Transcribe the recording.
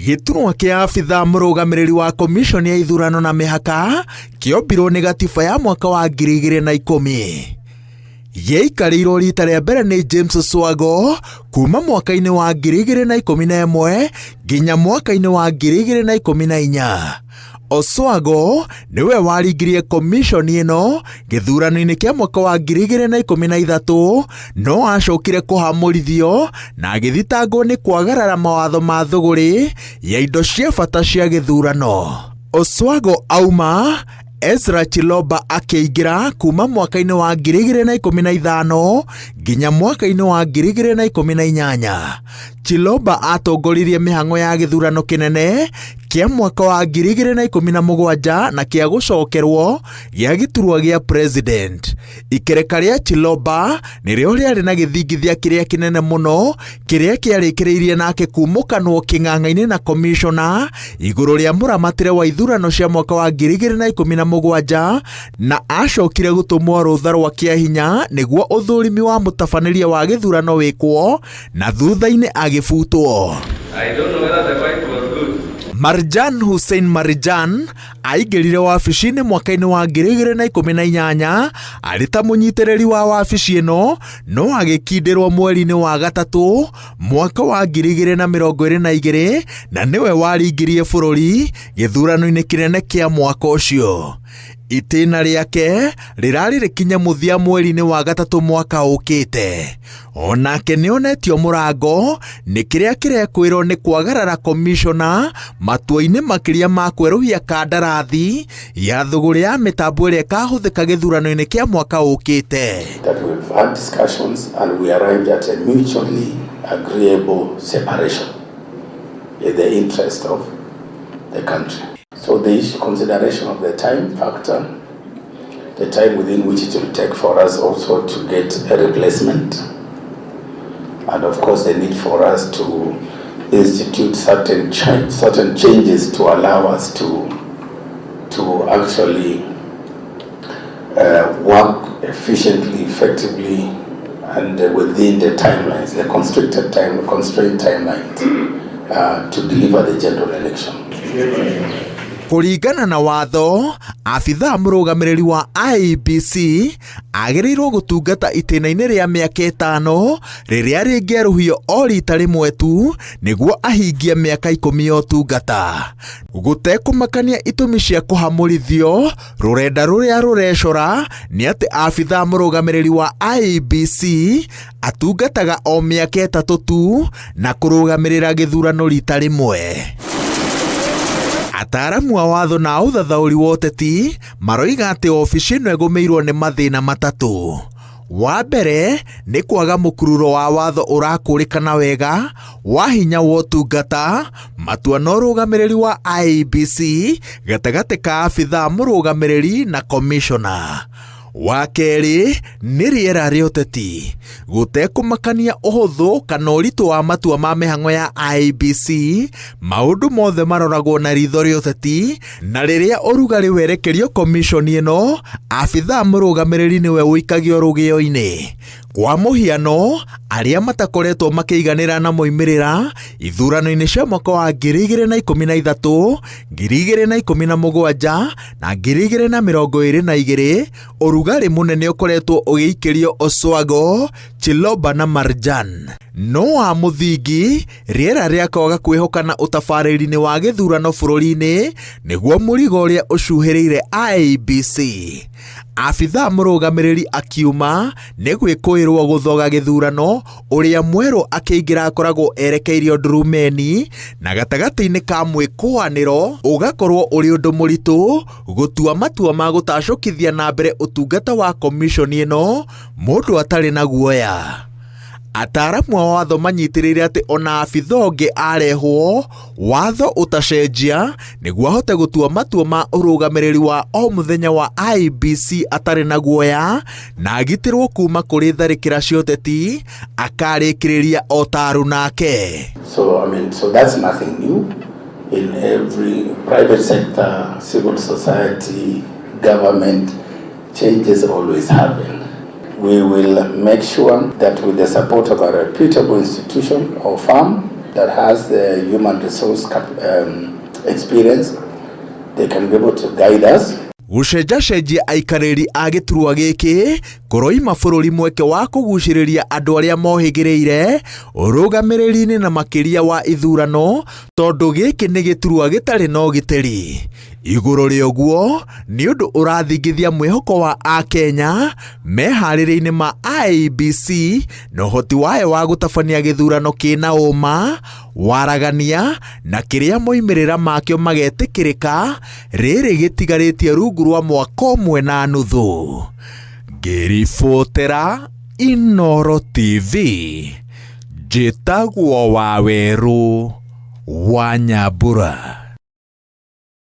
Gĩturwa kĩa abitha mũrũgamĩrĩri wa komishoni ya ithurano na mĩhaka kĩombirwo nĩ gatiba ya mwaka wa 2010. Gĩaikarĩirwo rita rĩa mbere nĩ James Swago kuma mwaka-inĩ wa 2011 nginya mwaka-inĩ wa 2014. Oswago niwe waringirie komishoni ĩno gĩthurano-inĩ kĩa mwaka wa 2013, no acokire kũhamũrithio na agĩthitangwo nĩ kwagarara mawatho ma thũgũrĩ ya indo cia bata cia gĩthurano. Oswago auma, Ezra Chiloba akĩingĩra kuma mwaka-inĩ wa 2015 nginya mwaka-inĩ wa 2018. Chiloba atongoririe mĩhang'o ya gĩthurano kĩnene kĩa mwaka wa 2017 na kĩa gũcokerwo gĩa gĩturwa gĩa president. Ikereka rĩa Chiloba nĩrĩo rĩarĩ na gĩthingithia kĩrĩa kĩnene mũno kĩrĩa kĩarĩkĩrĩirie nake kumũkanwo kĩng'ang'a-inĩ na komishona igũrũ rĩa mũramatĩre wa ithurano cia mwaka wa 2017 na acokire gũtũmwo rũtha rwa kĩahinya nĩguo ũthũrimi wa mũtabanĩria wa gĩthurano wĩkwo na thutha-inĩ agĩbutwo. Marjan Hussein Marjan aingĩrire wabici-inĩ mwaka-inĩ wa 2018 arĩ ta mũnyitĩrĩri wa wabici ĩno, no agĩkindĩrwo mweri-inĩ wa gatatũ mwaka wa 2022 na nĩwe waringirie bũrũri gĩthurano-inĩ kĩnene kĩa mwaka ũcio. Itĩna rĩake rĩrarĩ rĩkinye mũthia mweri-inĩ wa gatatũ mwaka ũkĩte. Onake nĩonetio mũrango nĩ kĩrĩa kĩrekwĩrwo nĩ kwagarara komishona matua-inĩ makĩria ma kwerũhia kandarathi ya thũgũrĩ ya mĩtambo ĩrĩa ĩkahũthĩka gĩthurano-inĩ kĩa mwaka ũkĩte. That we've had discussions and we arrived at a mutually agreeable separation in the interest of the country. So the issue consideration of the time factor, the time within which it will take for us also to get a replacement, and of course the need for us to institute certain changes to allow us to actually work efficiently, effectively, and within the timelines, the constrained timelines, to deliver the general election. Kũringana na watho, abitha mũrũgamĩrĩri wa IEBC agĩrĩirwo gũtungata itĩna-inĩ rĩa mĩaka 5 rĩrĩa rĩngĩerũhio o rita rĩmwe tu nĩguo ahingie mĩaka 10 ya ũtungata. Gũtekũmakania itũmi cia kũhamũrithio, rũrenda rũrĩa rũrecora nĩ atĩ abitha mũrũgamĩrĩri wa IEBC atungataga o mĩaka 3 tu na kũrũgamĩrĩra gĩthurano rita rĩmwe. Ataaramu a watho na ũthathaũri wa ũteti maroiga atĩ ofici ĩno ĩgũmĩirwo nĩ mathĩna matatũ. Wa mbere nĩ kwaga mũkururo wa watho ũrakũrĩkana wega wa hinya wa ũtungata, matua na ũrũgamĩrĩri wa IEBC gatagatĩ ka abitha mũrũgamĩrĩri na komishona. Wa kerĩ nĩ rĩera rĩa ũteti, gũtekũmakania ũhũthũ kana ũritũ wa matua ma mĩhang'o ya IEBC, maũndũ mothe maroragwo na ritho rĩa ũteti, na rĩrĩa ũrugarĩ werekerio komishoni ĩno, abitha mũrũgamĩrĩri nĩwe ũikagio rũgĩo-inĩ. Kwa mũhiano, arĩa matakoretwo makĩiganĩra na moimĩrĩra ithurano-inĩ cia mwaka wa 2013, 2017 na 2022, ũrugarĩ mũnene ũkoretwo ũgĩikĩrio Oswago, Chiloba na Marjan. No wa mũthingi, rĩera rĩakaga kwĩhoka na ũtabarĩri-inĩ wa gĩthurano bũrũri-inĩ nĩguo mũrigo ũrĩa ũcuhĩrĩire IEBC. Abitha mũrũgamĩrĩri akiuma nĩ gwĩkũĩrwo gũthoga gĩthurano, ũrĩa mwerũ akĩingĩra akoragwo erekeirio ndurumeni, na gatagatĩ-inĩ ka mwĩkũanĩro ũgakorwo ũrĩ ũndũ mũritũ gũtua matua ma gũtacũkithia na mbere ũtungata wa komishoni ĩno mũndũ atarĩ na guoya. Ataaramu a watho manyitĩrĩire atĩ ona abitha ũngĩ arehwo, watho ũtacenjia nĩguo ahote gũtua matua ma ũrũgamĩrĩri wa o mũthenya wa IEBC atarĩ na guoya na agitĩrwo kuma kũrĩ tharĩkĩra cia ũteti, akarĩkĩrĩria o taru nake. So that's nothing new. In every private sector, civil society, government, changes always happen. We will make sure that with the support of a reputable institution or firm that has the human resource experience. They can be able to guide us. Gucenjacenjia aikarĩri a gĩturwa gĩkĩ kũroima bũrũri mweke wa kũgucĩrĩria andũ arĩa mohĩgĩrĩire ũrũgamĩrĩri-inĩ na makĩria wa ithurano, tondũ gĩkĩ nĩ gĩturwa gĩtarĩ na ũgitĩri. Igũrũ rĩa ũguo nĩ ũndũ ũrathingithia mwĩhoko wa Akenya meharĩrĩria-inĩ ma IEBC na ũhoti wayo wa gũtabania gĩthurano kĩna ũma, waragania na kĩrĩa moimĩrĩra makĩo magetĩkĩrĩka, rĩrĩ gĩtigarĩtie rungu rwa mwaka ũmwe na nuthu. Ngĩribotera Inooro TV, njĩtagwo Waweru wa Nyambura.